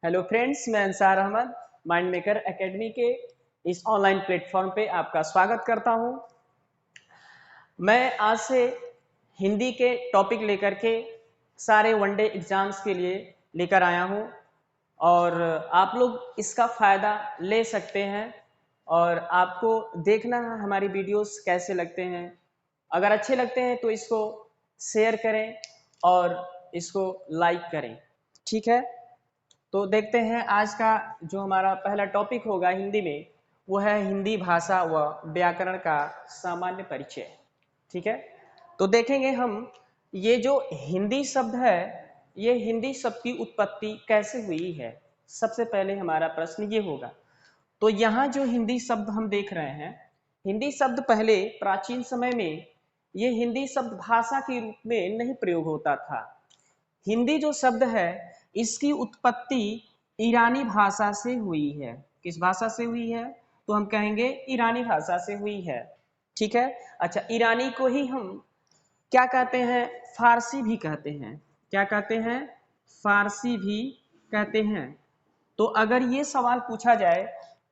Hello friends, मैं Ansar Ahmad mind maker academy के इस ऑनलाइन प्लेटफॉर्म पे आपका स्वागत करता हूं। मैं आज से हिंदी के टॉपिक लेकर के सारे वनडे एग्जाम्स के लिए लेकर आया हूं और आप लोग इसका फ़ायदा ले सकते हैं और आपको देखना है हमारी वीडियोस कैसे लगते हैं। अगर अच्छे लगते हैं तो इसको शेयर करें और इसको लाइक करें, ठीक है। तो देखते हैं आज का जो हमारा पहला टॉपिक होगा हिंदी में, वो है हिंदी भाषा व व्याकरण का सामान्य परिचय। ठीक है, तो देखेंगे हम ये जो हिंदी शब्द है, ये हिंदी शब्द की उत्पत्ति कैसे हुई है। सबसे पहले हमारा प्रश्न ये होगा। तो यहाँ जो हिंदी शब्द हम देख रहे हैं, हिंदी शब्द पहले प्राचीन समय में ये हिंदी शब्द भाषा के रूप में नहीं प्रयोग होता था। हिंदी जो शब्द है इसकी उत्पत्ति ईरानी भाषा से हुई है। किस भाषा से हुई है? तो हम कहेंगे ईरानी भाषा से हुई है। ठीक है। अच्छा, ईरानी को ही हम क्या कहते हैं? फारसी भी कहते हैं। क्या कहते हैं? फारसी भी कहते हैं। तो अगर ये सवाल पूछा जाए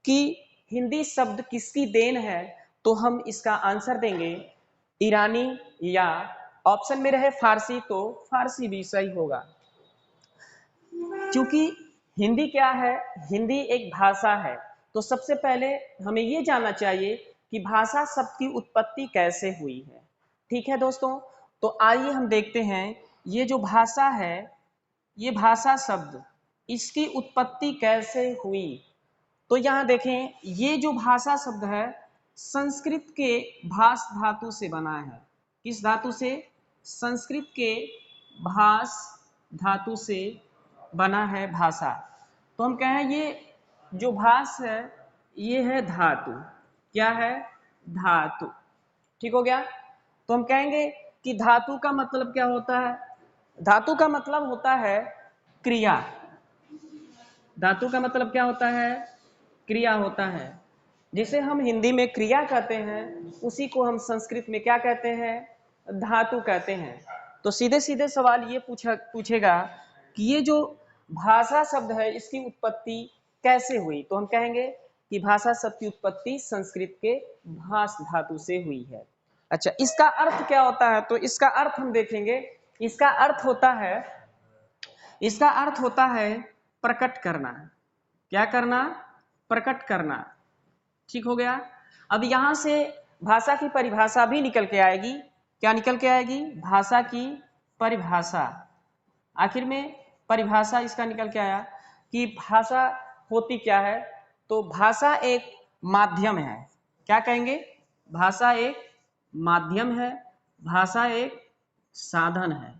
कि हिंदी शब्द किसकी देन है, तो हम इसका आंसर देंगे ईरानी, या ऑप्शन में रहे फारसी तो फारसी भी सही होगा। क्योंकि हिंदी क्या है? हिंदी एक भाषा है। तो सबसे पहले हमें ये जानना चाहिए कि भाषा शब्द की उत्पत्ति कैसे हुई है। ठीक है दोस्तों, तो आइए हम देखते हैं ये जो भाषा है, ये भाषा शब्द, इसकी उत्पत्ति कैसे हुई। तो यहाँ देखें, ये जो भाषा शब्द है संस्कृत के भास धातु से बना है। किस धातु से? संस्कृत के भास धातु से बना है भाषा। तो हम कहें ये जो भास है ये है धातु। क्या है? धातु। ठीक हो गया। तो हम कहेंगे कि धातु का मतलब क्या होता है? धातु का मतलब होता है क्रिया। धातु का मतलब क्या होता है? क्रिया होता है। जिसे हम हिंदी में क्रिया कहते हैं, उसी को हम संस्कृत में क्या कहते हैं? धातु कहते हैं। तो सीधे सीधे सवाल ये पूछेगा कि ये जो भाषा शब्द है इसकी उत्पत्ति कैसे हुई। तो हम कहेंगे कि भाषा शब्द की उत्पत्ति संस्कृत के भास धातु से हुई है। अच्छा, इसका अर्थ क्या होता है? तो इसका अर्थ हम देखेंगे। इसका अर्थ होता है, इसका अर्थ होता है प्रकट करना। क्या करना? प्रकट करना। ठीक हो गया। अब यहां से भाषा की परिभाषा भी निकल के आएगी। क्या निकल के आएगी? भाषा की परिभाषा। आखिर में परिभाषा इसका निकल के आया कि भाषा होती क्या है। तो भाषा एक माध्यम है। क्या कहेंगे? भाषा एक माध्यम है, भाषा एक साधन है।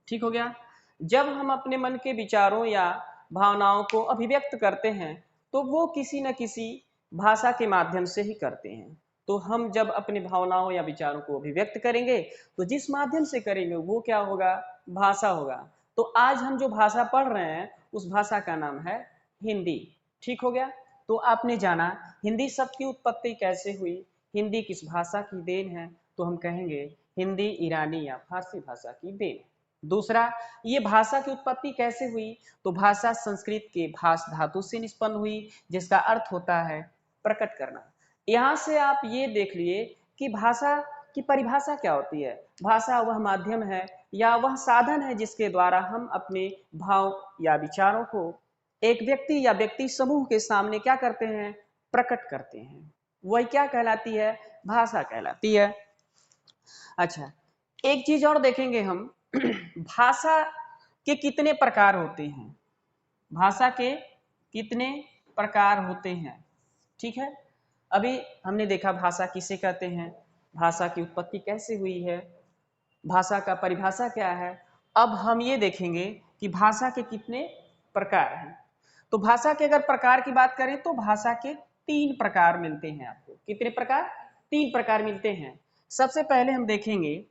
ठीक हो गया। जब हम अपने मन के विचारों या भावनाओं को अभिव्यक्त करते हैं तो वो किसी न किसी भाषा के माध्यम से ही करते हैं। तो हम जब अपने भावनाओं या विचारों को अभिव्यक्त करेंगे तो जिस माध्यम से करेंगे वो क्या होगा? भाषा होगा। तो आज हम जो भाषा पढ़ रहे हैं उस भाषा का नाम है हिंदी। ठीक हो गया। तो आपने जाना हिंदी शब्द की उत्पत्ति कैसे हुई, हिंदी किस भाषा की देन है। तो हम कहेंगे हिंदी ईरानी या फारसी भाषा की देन है। दूसरा, ये भाषा की उत्पत्ति कैसे हुई। तो भाषा संस्कृत के भास धातु से निष्पन्न हुई, जिसका अर्थ होता है प्रकट करना। यहां से आप ये देख लिए कि भाषा की परिभाषा क्या होती है। भाषा वह माध्यम है या वह साधन है जिसके द्वारा हम अपने भाव या विचारों को एक व्यक्ति या व्यक्ति समूह के सामने क्या करते हैं? प्रकट करते हैं। वही क्या कहलाती है? भाषा कहलाती है। अच्छा, एक चीज और देखेंगे हम भाषा के कितने प्रकार होते हैं। भाषा के कितने प्रकार होते हैं। ठीक है। अभी हमने देखा भाषा किसे कहते हैं, भाषा की उत्पत्ति कैसे हुई है, भाषा का परिभाषा क्या है। अब हम ये देखेंगे कि भाषा के कितने प्रकार हैं। तो भाषा के अगर प्रकार की बात करें तो भाषा के 3 प्रकार मिलते हैं आपको। कितने प्रकार? 3 प्रकार मिलते हैं। सबसे पहले हम देखेंगे,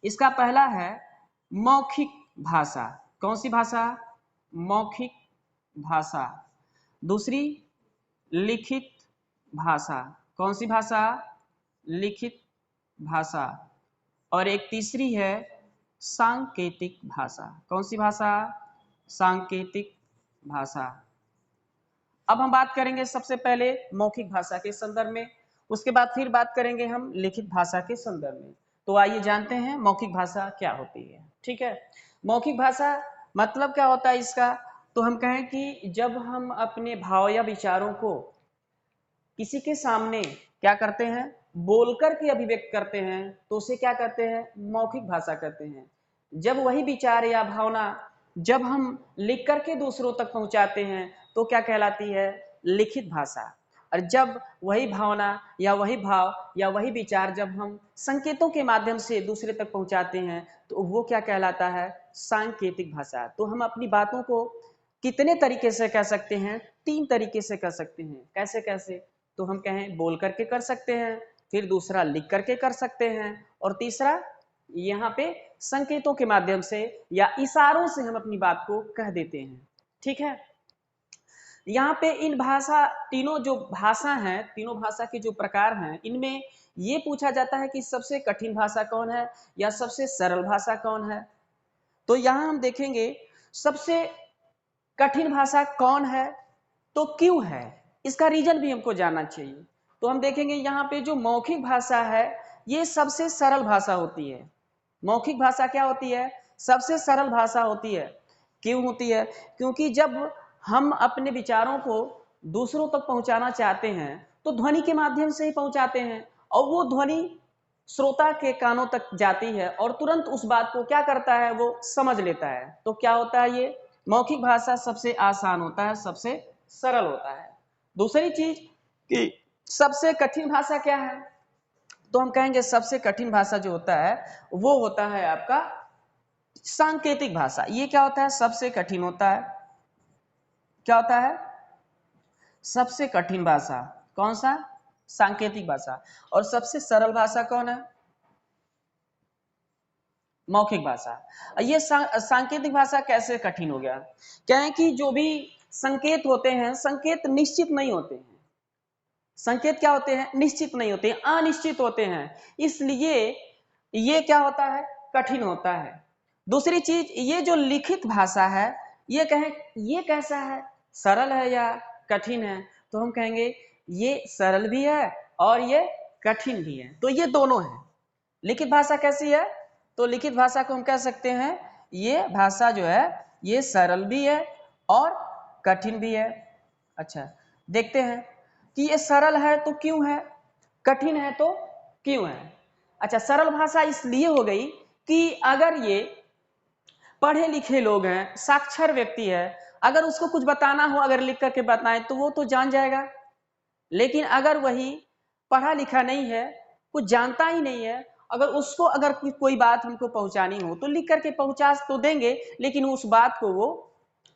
इसका पहला है मौखिक भाषा। कौन सी भाषा? मौखिक भाषा। दूसरी लिखित भाषा। कौन सी भाषा? लिखित भाषा। और एक तीसरी है सांकेतिक भाषा। कौन सी भाषा? सांकेतिक भाषा। अब हम बात करेंगे सबसे पहले मौखिक भाषा के संदर्भ में, उसके बाद फिर बात करेंगे हम लिखित भाषा के संदर्भ में। तो आइए जानते हैं मौखिक भाषा क्या होती है। ठीक है, मौखिक भाषा मतलब क्या होता है इसका, तो हम कहें कि जब हम अपने भाव या विचारों को किसी के सामने क्या करते हैं, बोलकर के अभिव्यक्त करते हैं, तो उसे क्या कहते हैं, मौखिक भाषा कहते हैं। जब वही विचार या भावना जब हम लिख करके दूसरों तक पहुंचाते हैं तो क्या कहलाती है, लिखित भाषा। और जब वही भावना या वही भाव या वही विचार जब हम संकेतों के माध्यम से दूसरे तक पहुंचाते हैं तो वो क्या कहलाता है, सांकेतिक भाषा। तो हम अपनी बातों को कितने तरीके से कह सकते हैं, 3 तरीके से कह सकते हैं। कैसे कैसे, तो हम कहें बोल करके कर सकते हैं, फिर दूसरा लिख करके कर सकते हैं, और तीसरा यहाँ पे संकेतों के माध्यम से या इशारों से हम अपनी बात को कह देते हैं। ठीक है, यहाँ पे इन भाषा तीनों जो भाषा हैं, तीनों भाषा के जो प्रकार हैं, इनमें ये पूछा जाता है कि सबसे कठिन भाषा कौन है या सबसे सरल भाषा कौन है। तो यहाँ हम देखेंगे सबसे कठिन भाषा कौन है तो क्यों है, इसका रीजन भी हमको जानना चाहिए। तो हम देखेंगे यहाँ पे जो मौखिक भाषा है ये सबसे सरल भाषा होती है। मौखिक भाषा क्या होती है, सबसे सरल भाषा होती है। क्यों होती है, क्योंकि जब हम अपने विचारों को दूसरों तक पहुंचाना चाहते हैं तो ध्वनि के माध्यम से ही पहुंचाते हैं, और वो ध्वनि श्रोता के कानों तक जाती है और तुरंत उस बात को क्या करता है, वो समझ लेता है। तो क्या होता है, ये मौखिक भाषा सबसे आसान होता है, सबसे सरल होता है। दूसरी चीज कि सबसे कठिन भाषा क्या है, तो हम कहेंगे सबसे कठिन भाषा जो होता है वो होता है आपका सांकेतिक भाषा। ये क्या होता है, सबसे कठिन होता है। क्या होता है, सबसे कठिन भाषा कौन सा, सांकेतिक भाषा। और सबसे सरल भाषा कौन है, मौखिक भाषा। ये सांकेतिक भाषा कैसे कठिन हो गया, क्या है कि जो भी संकेत होते हैं, संकेत निश्चित नहीं होते हैं। संकेत क्या होते हैं, निश्चित नहीं होते हैं, अनिश्चित होते हैं, इसलिए ये क्या होता है, कठिन होता है। दूसरी चीज, ये जो लिखित भाषा है ये कहें ये कैसा है, सरल है या कठिन है, तो हम कहेंगे ये सरल भी है और ये कठिन भी है, तो ये दोनों है। लिखित भाषा कैसी है, तो लिखित भाषा को हम कह सकते हैं ये भाषा जो है ये सरल भी है और कठिन भी है। अच्छा, देखते हैं कि ये सरल है तो क्यों है, कठिन है तो क्यों है। अच्छा, सरल भाषा इसलिए हो गई कि अगर ये पढ़े लिखे लोग हैं, साक्षर व्यक्ति है, अगर उसको कुछ बताना हो, अगर लिख करके बताएं तो वो तो जान जाएगा। लेकिन अगर वही पढ़ा लिखा नहीं है, कुछ जानता ही नहीं है, अगर उसको अगर कोई बात हमको पहुंचानी हो तो लिख करके पहुंचा तो देंगे, लेकिन उस बात को वो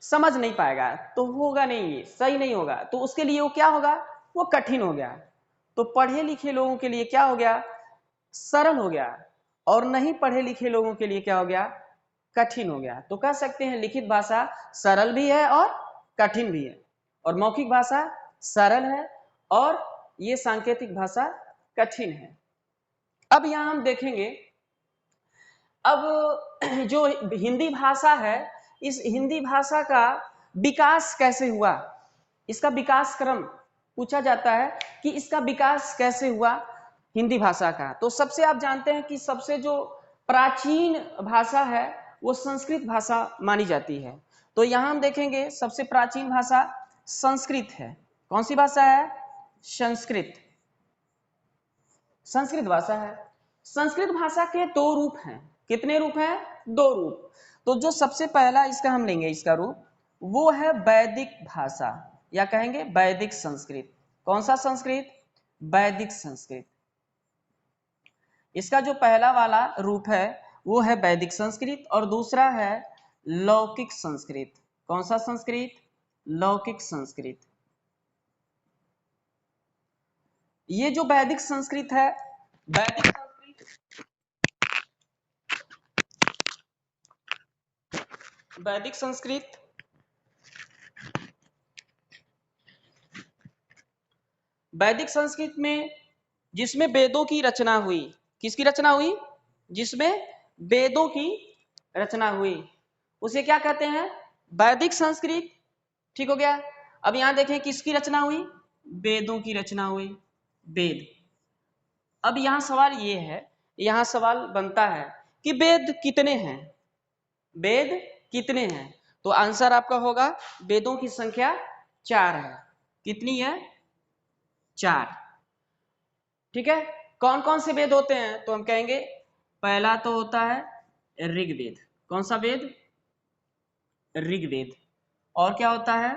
समझ नहीं पाएगा, तो होगा नहीं, ये सही नहीं होगा, तो उसके लिए वो क्या होगा, वो कठिन हो गया। तो पढ़े लिखे लोगों के लिए क्या हो गया, सरल हो गया, और नहीं पढ़े लिखे लोगों के लिए क्या हो गया, कठिन हो गया। तो कह सकते हैं लिखित भाषा सरल भी है और कठिन भी है, और मौखिक भाषा सरल है और ये सांकेतिक भाषा कठिन है। अब यहां हम देखेंगे, अब जो हिंदी भाषा है, इस हिंदी भाषा का विकास कैसे हुआ, इसका विकास क्रम पूछा जाता है कि इसका विकास कैसे हुआ हिंदी भाषा का। तो सबसे आप जानते हैं कि सबसे जो प्राचीन भाषा है वो संस्कृत भाषा मानी जाती है। तो यहां हम देखेंगे सबसे प्राचीन भाषा संस्कृत है। कौन सी भाषा है, संस्कृत, संस्कृत भाषा है। संस्कृत भाषा के 2 रूप हैं। कितने रूप हैं, 2 रूप। तो जो सबसे पहला इसका हम लेंगे, इसका रूप वो है वैदिक भाषा, या कहेंगे वैदिक संस्कृत। कौन सा संस्कृत, वैदिक संस्कृत। इसका जो पहला वाला रूप है वो है वैदिक संस्कृत, और दूसरा है लौकिक संस्कृत। कौन सा संस्कृत, लौकिक संस्कृत। ये जो वैदिक संस्कृत है, वैदिक वैदिक संस्कृत वैदिक संस्कृत में जिसमें वेदों की रचना हुई, किसकी रचना हुई, जिसमें वेदों की रचना हुई, उसे क्या कहते हैं, वैदिक संस्कृत ठीक हो गया। अब यहां देखें किसकी रचना हुई, वेदों की रचना हुई, वेद। अब यहां सवाल ये है, यहां सवाल बनता है कि वेद कितने हैं, वेद कितने हैं? तो आंसर आपका होगा वेदों की संख्या 4 है। कितनी है? 4। ठीक है। कौन कौन से वेद होते हैं? तो हम कहेंगे पहला तो होता है ऋग्वेद। कौन सा वेद? ऋग्वेद। और क्या होता है?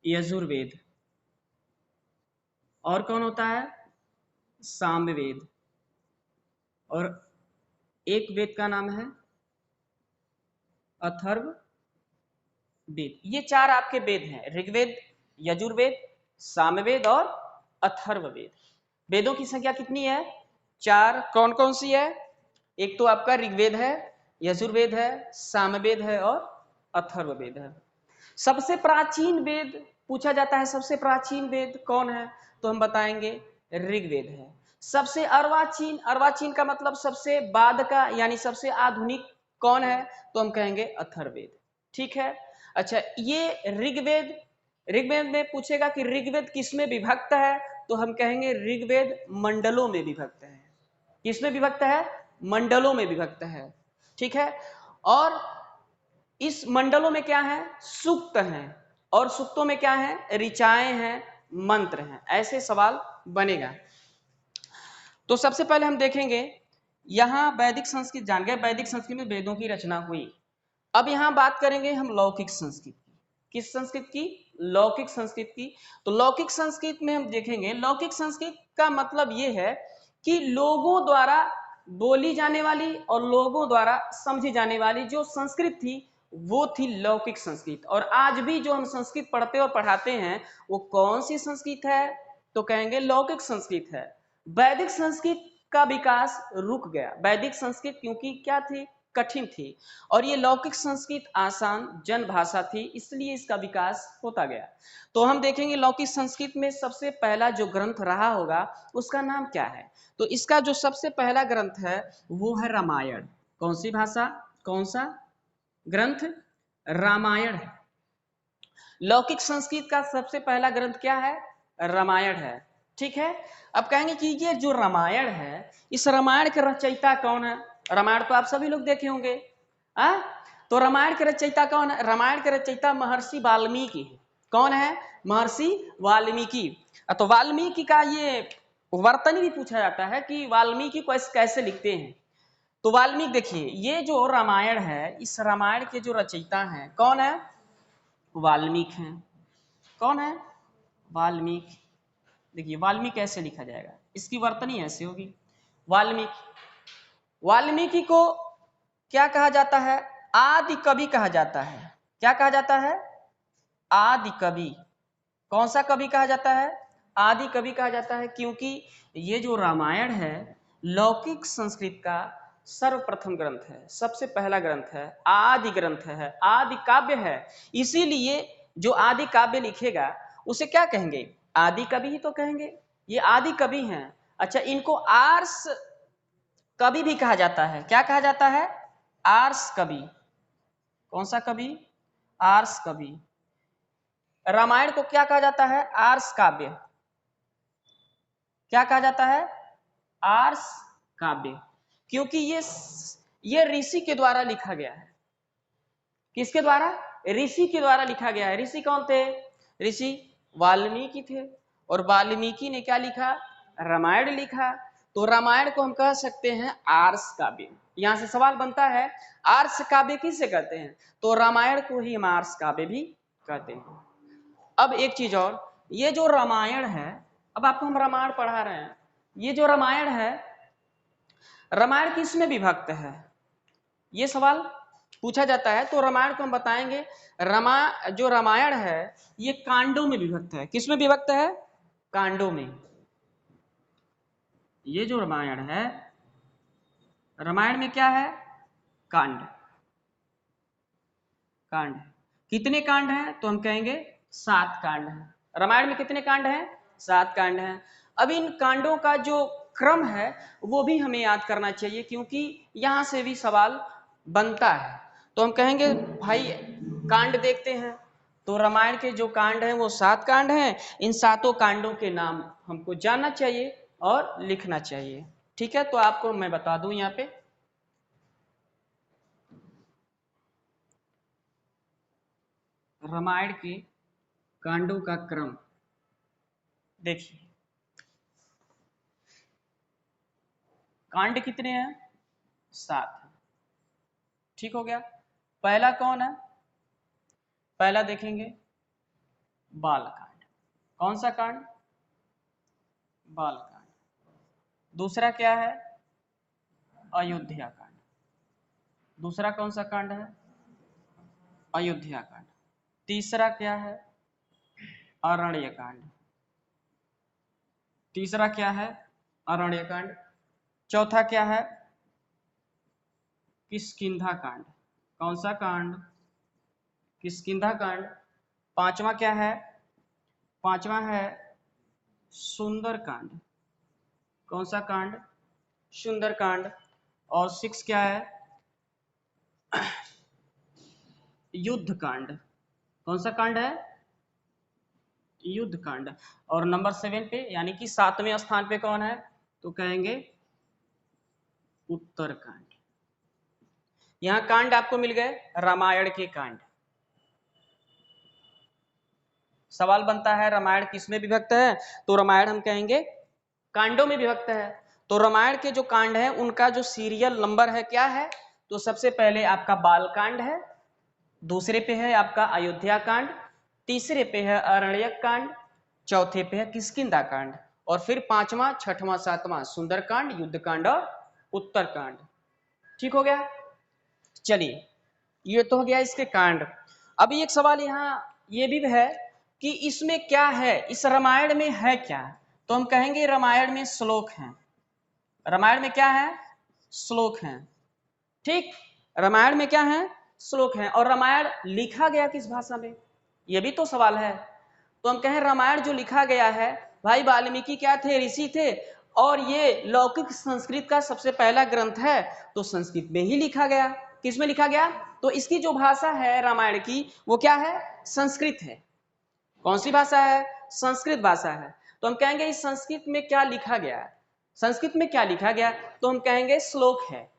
यजुर्वेद। और कौन होता है? सामवेद। और एक वेद का नाम है अथर्व वेद। ये 4 आपके वेद हैं, ऋग्वेद, यजुर्वेद, सामवेद और अथर्ववेद। वेदों की संख्या कितनी है? 4। कौन कौन सी है? एक तो आपका ऋग्वेद है, यजुर्वेद है, सामवेद है और अथर्ववेद है। सबसे प्राचीन वेद पूछा जाता है, सबसे प्राचीन वेद कौन है? तो हम बताएंगे ऋग्वेद है। सबसे अर्वाचीन, अर्वाचीन का मतलब सबसे बाद का यानी सबसे आधुनिक कौन है? तो हम कहेंगे अथर्ववेद। ठीक है। अच्छा, ये ऋग्वेद, ऋग्वेद में पूछेगा कि ऋग्वेद किसमें विभक्त है? तो हम कहेंगे ऋग्वेद मंडलों में विभक्त है। किसमें विभक्त है? मंडलों में विभक्त है। ठीक है। और इस मंडलों में क्या है? सूक्त हैं। और सूक्तों में क्या है? ऋचाएं हैं, मंत्र हैं। ऐसे सवाल बनेगा। तो सबसे पहले हम देखेंगे यहां वैदिक संस्कृत जान गए, वैदिक संस्कृत में वेदों की रचना हुई। अब यहां बात करेंगे हम लौकिक संस्कृत की। किस संस्कृत की? लौकिक संस्कृत की। तो लौकिक संस्कृत में हम देखेंगे, लौकिक संस्कृत का मतलब यह है कि लोगों द्वारा बोली जाने वाली और लोगों द्वारा समझी जाने वाली जो संस्कृत थी वो थी लौकिक संस्कृत। और आज भी जो हम संस्कृत पढ़ते और पढ़ाते हैं वो कौन सी संस्कृत है? तो कहेंगे लौकिक संस्कृत है। वैदिक संस्कृत का विकास रुक गया। वैदिक संस्कृत क्योंकि क्या थी? कठिन थी। और ये लौकिक संस्कृत आसान जन भाषा थी, इसलिए इसका विकास होता गया। तो हम देखेंगे लौकिक संस्कृत में सबसे पहला जो ग्रंथ रहा होगा उसका नाम क्या है? तो इसका जो सबसे पहला ग्रंथ है वो है रामायण। कौन सी भाषा, कौन सा ग्रंथ? रामायण है। लौकिक संस्कृत का सबसे पहला ग्रंथ क्या है? रामायण है। ठीक है। अब कहेंगे कि ये जो रामायण है, इस रामायण के रचयिता कौन है? रामायण तो आप सभी लोग देखे होंगे। तो रामायण के रचयिता कौन है? रामायण के रचयिता महर्षि वाल्मीकि है। कौन है? महर्षि वाल्मीकि। तो वाल्मीकि का ये वर्तनी भी पूछा जाता है कि वाल्मीकि को कैसे लिखते हैं। तो वाल्मीकि देखिए, ये जो रामायण है, इस रामायण के जो रचयिता हैं कौन है? वाल्मीकि हैं। कौन है? वाल्मीकि। देखिए वाल्मीकि कैसे लिखा जाएगा, इसकी वर्तनी ऐसे होगी वाल्मीकि। वाल्मीकि को क्या कहा जाता है? आदि कवि कहा जाता है। क्या कहा जाता है? आदि कवि। कौन सा कवि कहा जाता है? आदि कवि कहा जाता है, क्योंकि ये जो रामायण है लौकिक संस्कृत का सर्वप्रथम ग्रंथ है, सबसे पहला ग्रंथ है, आदि ग्रंथ है, आदि काव्य है। इसीलिए जो आदि काव्य लिखेगा उसे क्या कहेंगे? आदि कवि ही तो कहेंगे। ये आदि कवि हैं। अच्छा, इनको आर्ष कवि भी कहा जाता है। क्या कहा जाता है? आर्ष कवि। कौन सा कवि? आर्ष कवि। रामायण को क्या कहा जाता है? आर्ष काव्य। क्या कहा जाता है? आर्ष काव्य। क्योंकि ये ऋषि के द्वारा लिखा गया है। किसके द्वारा? ऋषि के द्वारा लिखा गया है। ऋषि कौन थे? ऋषि वाल्मीकि थे। और वाल्मीकि ने क्या लिखा? रामायण लिखा। तो रामायण को हम कह सकते हैं आर्ष काव्य। यहां से सवाल बनता है आर्ष काव्य किसे कहते हैं? तो रामायण को ही हम आर्ष काव्य भी कहते हैं। अब एक चीज और, ये जो रामायण है, अब आपको हम रामायण पढ़ा रहे हैं, ये जो रामायण है, रामायण किसमें विभक्त है? ये सवाल पूछा जाता है। तो रामायण को हम बताएंगे जो रामायण है ये कांडों में विभक्त है। किसमें विभक्त है? कांडों में। ये जो रामायण है, रामायण में क्या है? कांड। कांड। कितने कांड हैं? तो हम कहेंगे 7 कांड हैं। रामायण में कितने कांड हैं? 7 कांड हैं। अब इन कांडों का जो क्रम है वो भी हमें याद करना चाहिए, क्योंकि यहां से भी सवाल बनता है। तो हम कहेंगे भाई कांड देखते हैं। तो रामायण के जो कांड हैं वो 7 कांड हैं। इन 7 कांडों के नाम हमको जानना चाहिए और लिखना चाहिए। ठीक है, तो आपको मैं बता दूं यहाँ पे रामायण के कांडों का क्रम देखिए। कांड कितने हैं? 7। ठीक हो गया। पहला कौन है? पहला देखेंगे बालकांड। कौन सा कांड? बालकांड। दूसरा क्या है? अयोध्या कांड। दूसरा कौन सा कांड है? अयोध्या कांड। तीसरा क्या है? अरण्य कांड। तीसरा क्या है? अरण्य कांड। चौथा क्या है? किष्किंधा कांड। कौन सा कांड? किष्किंधा कांड। पांचवा क्या है? पांचवा है सुंदर कांड। कौन सा कांड? सुंदर कांड। और 6 क्या है? युद्ध कांड। कौन सा कांड है? युद्ध कांड। और नंबर 7 पे यानी कि 7वें स्थान पे कौन है? तो कहेंगे उत्तर कांड। यहां कांड आपको मिल गए रामायण के कांड। सवाल बनता है रामायण किसमें विभक्त है? तो रामायण हम कहेंगे कांडों में विभक्त है। तो रामायण के जो कांड है उनका जो सीरियल नंबर है क्या है? तो सबसे पहले आपका बाल कांड है, दूसरे पे है आपका अयोध्या कांड, तीसरे पे है अरण्यक कांड, चौथे पे है किष्किंधा कांड, और फिर 5वां 6वां 7वां सुंदर कांड, युद्ध कांड और उत्तर कांड। ठीक हो गया। चलिए, ये तो हो गया इसके कांड। अभी एक सवाल यहाँ ये भी है कि इसमें क्या है, इस रामायण में है क्या? तो हम कहेंगे रामायण में श्लोक हैं। रामायण में क्या है? श्लोक हैं। ठीक, रामायण में क्या है? श्लोक हैं। और रामायण लिखा गया किस भाषा में? यह भी तो सवाल है। तो हम कहें रामायण जो लिखा गया है, भाई वाल्मीकि क्या थे? ऋषि थे, और ये लौकिक संस्कृत का सबसे पहला ग्रंथ है, तो संस्कृत में ही लिखा गया। किस में लिखा गया? तो इसकी जो भाषा है रामायण की वो क्या है? संस्कृत है। कौन सी भाषा है? संस्कृत भाषा है। तो हम कहेंगे इस संस्कृत में क्या लिखा गया है? संस्कृत में क्या लिखा गया? तो हम कहेंगे श्लोक है।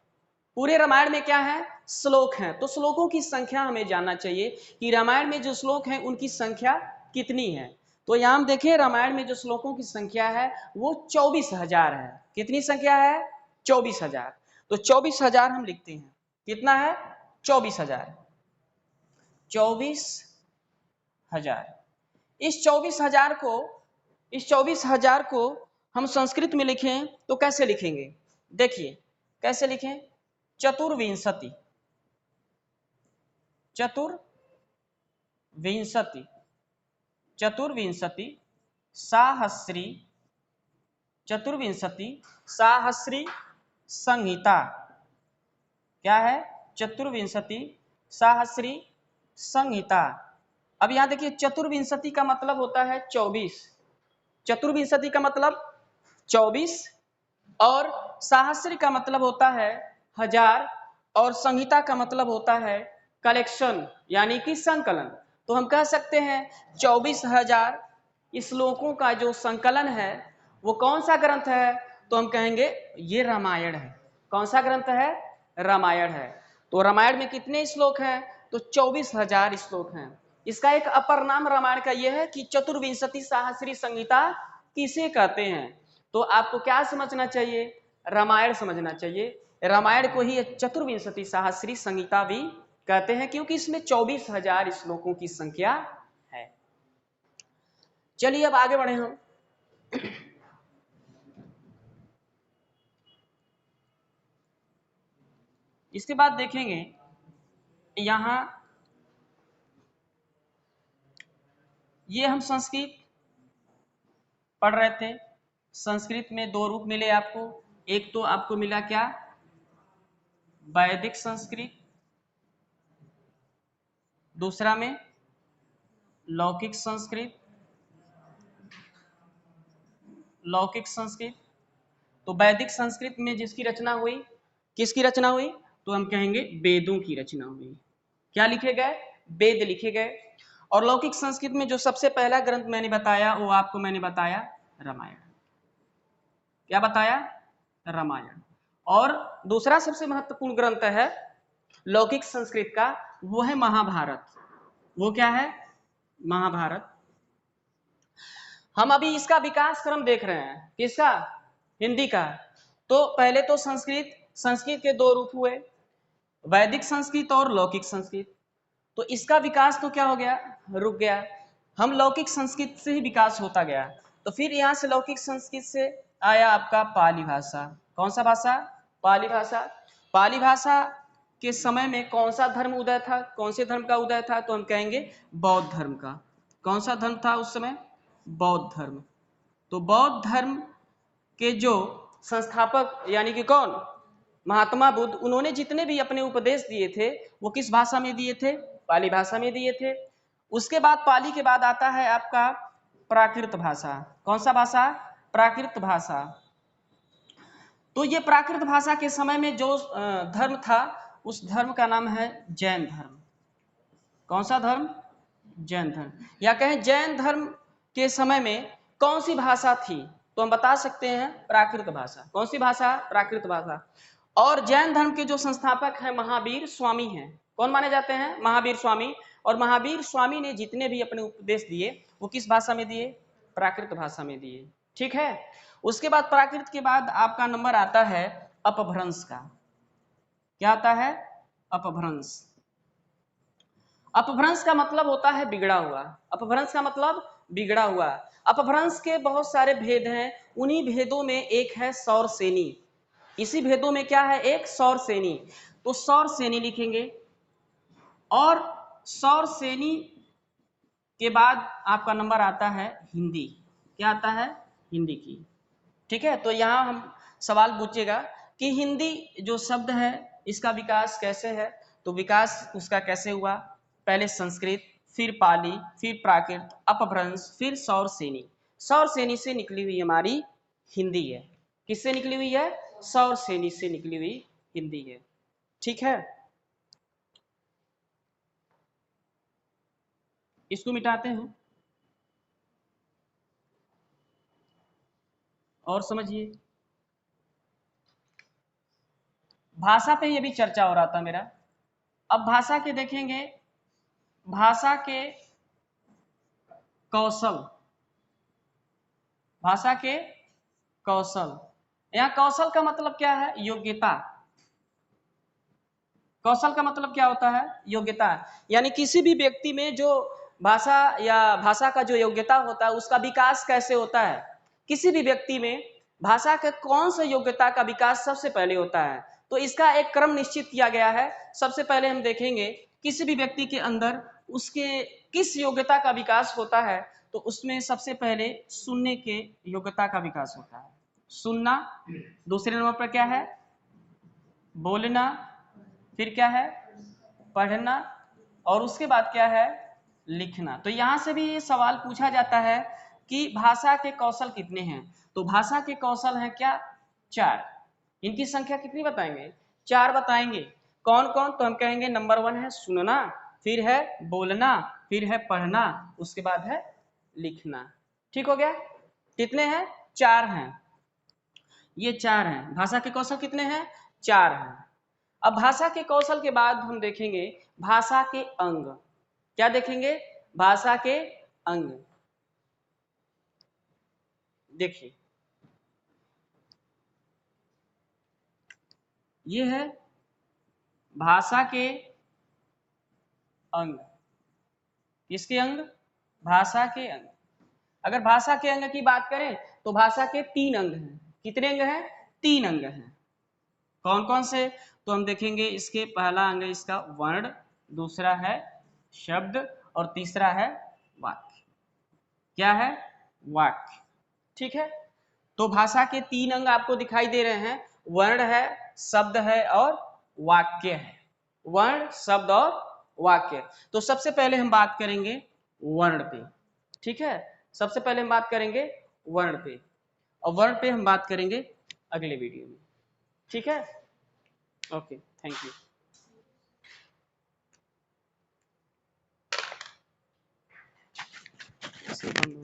पूरे रामायण में क्या है? श्लोक हैं। तो श्लोकों की संख्या हमें जानना चाहिए कि रामायण में जो श्लोक हैं उनकी संख्या कितनी है। तो यहां हम देखें रामायण में जो श्लोकों की संख्या है वो 24,000 है। कितनी संख्या है? 24,000। तो 24,000 हम लिखते हैं। कितना है? 24,000। 24,000। इस 24,000 को हम संस्कृत में लिखें तो कैसे लिखेंगे? देखिए कैसे लिखें। चतुर्विंशति। चतुर्विंशति। चतुर्विंशति साहस्री। चतुर्विंशति साहस्री संहिता। क्या है? चतुर्विंशति साहस्री संहिता। अब यहां देखिए चतुर्विंशति का मतलब होता है 24। चतुर्विंशति का मतलब 24 और सहस्री का मतलब होता है 1000 और संहिता का मतलब होता है कलेक्शन यानी कि संकलन। तो हम कह सकते हैं 24,000 श्लोकों का जो संकलन है वो कौन सा ग्रंथ है? तो हम कहेंगे ये रामायण है। कौन सा ग्रंथ है? रामायण है। तो रामायण में कितने श्लोक हैं? तो 24,000 श्लोक हैं। इसका एक अपर नाम रामायण का यह है कि चतुर्विंशति सहस्री संहिता किसे कहते हैं? तो आपको क्या समझना चाहिए? रामायण समझना चाहिए। रामायण को ही चतुर्विंशति सहस्री संहिता भी कहते हैं क्योंकि इसमें 24,000 श्लोकों की संख्या है। चलिए अब आगे बढ़े हम। इसके बाद देखेंगे यहां ये हम संस्कृत पढ़ रहे थे। संस्कृत में 2 रूप मिले आपको। एक तो आपको मिला क्या? वैदिक संस्कृत, दूसरा में लौकिक संस्कृत। लौकिक संस्कृत। तो वैदिक संस्कृत में जिसकी रचना हुई, किसकी रचना हुई? तो हम कहेंगे वेदों की रचना हुई। क्या लिखे गए? वेद लिखे गए। और लौकिक संस्कृत में जो सबसे पहला ग्रंथ मैंने बताया वो आपको मैंने बताया रामायण। क्या बताया? रामायण। और दूसरा सबसे महत्वपूर्ण ग्रंथ है लौकिक संस्कृत का, वो है महाभारत। वो क्या है? महाभारत। हम अभी इसका विकास क्रम देख रहे हैं। किसका? हिंदी का। तो पहले तो संस्कृत के दो रूप हुए, वैदिक संस्कृत और लौकिक संस्कृत। तो इसका विकास तो क्या हो गया? रुक गया। हम लौकिक संस्कृत से ही विकास होता गया। तो फिर यहाँ से लौकिक संस्कृत से आया आपका पाली भाषा। कौन सा भाषा? पाली भाषा। पाली भाषा के समय में कौन सा धर्म उदय था? कौन से धर्म का उदय था? तो हम कहेंगे बौद्ध धर्म का। कौन सा धर्म था उस समय? बौद्ध धर्म। तो बौद्ध धर्म के जो संस्थापक यानी कि कौन? महात्मा बुद्ध। उन्होंने जितने भी अपने उपदेश दिए थे वो किस भाषा में दिए थे? पाली भाषा में दिए थे। उसके बाद पाली के बाद आता है आपका प्राकृत भाषा। कौन सा भाषा? प्राकृत भाषा। तो ये प्राकृत भाषा के समय में जो धर्म था उस धर्म का नाम है जैन धर्म। कौन सा धर्म? जैन धर्म। या कहें जैन धर्म के समय में कौन सी भाषा थी? तो हम बता सकते हैं प्राकृत भाषा। कौन सी भाषा? प्राकृत भाषा। और जैन धर्म के जो संस्थापक हैं महावीर स्वामी हैं। कौन माने जाते हैं? महावीर स्वामी। और महावीर स्वामी ने जितने भी अपने उपदेश दिए वो किस भाषा में दिए? प्राकृत भाषा में दिए। ठीक है। उसके बाद प्राकृत के बाद आपका नंबर आता है अपभ्रंश का। क्या आता है? अपभ्रंश। अपभ्रंश का मतलब होता है बिगड़ा हुआ। अपभ्रंश का मतलब बिगड़ा हुआ। अपभ्रंश के बहुत सारे भेद हैं। उन्हीं भेदों में एक है सौर सेनी। इसी भेदों में क्या है? एक सौर सेनी। तो सौर सेनी लिखेंगे और सौर सेनी के बाद आपका नंबर आता है हिंदी। क्या आता है? हिंदी की। ठीक है। तो यहाँ हम सवाल पूछेगा कि हिंदी जो शब्द है इसका विकास कैसे है? तो विकास उसका कैसे हुआ? पहले संस्कृत, फिर पाली, फिर प्राकृत, अपभ्रंश, फिर सौर सेनी। सौर सेनी से निकली हुई हमारी हिंदी है। किससे निकली हुई है? सौर सेनी से निकली हुई हिंदी है। ठीक है। इसको मिटाते हैं और समझिए। भाषा पे ये भी चर्चा हो रहा था मेरा। अब भाषा के देखेंगे, भाषा के कौशल। भाषा के कौशल। यहाँ कौशल का मतलब क्या है? योग्यता। कौशल का मतलब क्या होता है? योग्यता। यानी किसी भी व्यक्ति में जो भाषा या भाषा का जो योग्यता होता है उसका विकास कैसे होता है? किसी भी व्यक्ति में भाषा के कौन सा योग्यता का विकास सबसे पहले होता है? तो इसका एक क्रम निश्चित किया गया है। सबसे पहले हम देखेंगे किसी भी व्यक्ति के अंदर उसके किस योग्यता का विकास होता है। तो उसमें सबसे पहले सुनने के योग्यता का विकास होता है। सुनना। दूसरे नंबर पर क्या है? बोलना। फिर क्या है? पढ़ना। और उसके बाद क्या है? लिखना। तो यहां से भी ये सवाल पूछा जाता है कि भाषा के कौशल कितने हैं? तो भाषा के कौशल हैं क्या? 4। इनकी संख्या कितनी बताएंगे? 4 बताएंगे। कौन कौन? तो हम कहेंगे नंबर 1 है सुनना, फिर है बोलना, फिर है पढ़ना, उसके बाद है लिखना। ठीक हो गया? कितने हैं? 4 हैं। ये 4 हैं। भाषा के कौशल कितने हैं? 4 हैं। अब भाषा के कौशल के बाद हम देखेंगे भाषा के अंग। क्या देखेंगे? भाषा के अंग। देखिए ये है भाषा के अंग। किसके अंग? भाषा के अंग। अगर भाषा के अंग की बात करें तो भाषा के 3 अंग हैं। कितने अंग हैं? 3 अंग हैं। कौन कौन से? तो हम देखेंगे इसके पहला अंग है इसका वर्ण, दूसरा है शब्द और तीसरा है वाक्य। क्या है? वाक्य। ठीक है। तो भाषा के 3 अंग आपको दिखाई दे रहे हैं। वर्ण है, शब्द है और वाक्य है। वर्ण, शब्द और वाक्य। तो सबसे पहले हम बात करेंगे वर्ण पे। ठीक है। सबसे पहले हम बात करेंगे वर्ण पे और वर्ण पे हम बात करेंगे अगले वीडियो में। ठीक है। Okay, thank you. से बंद हो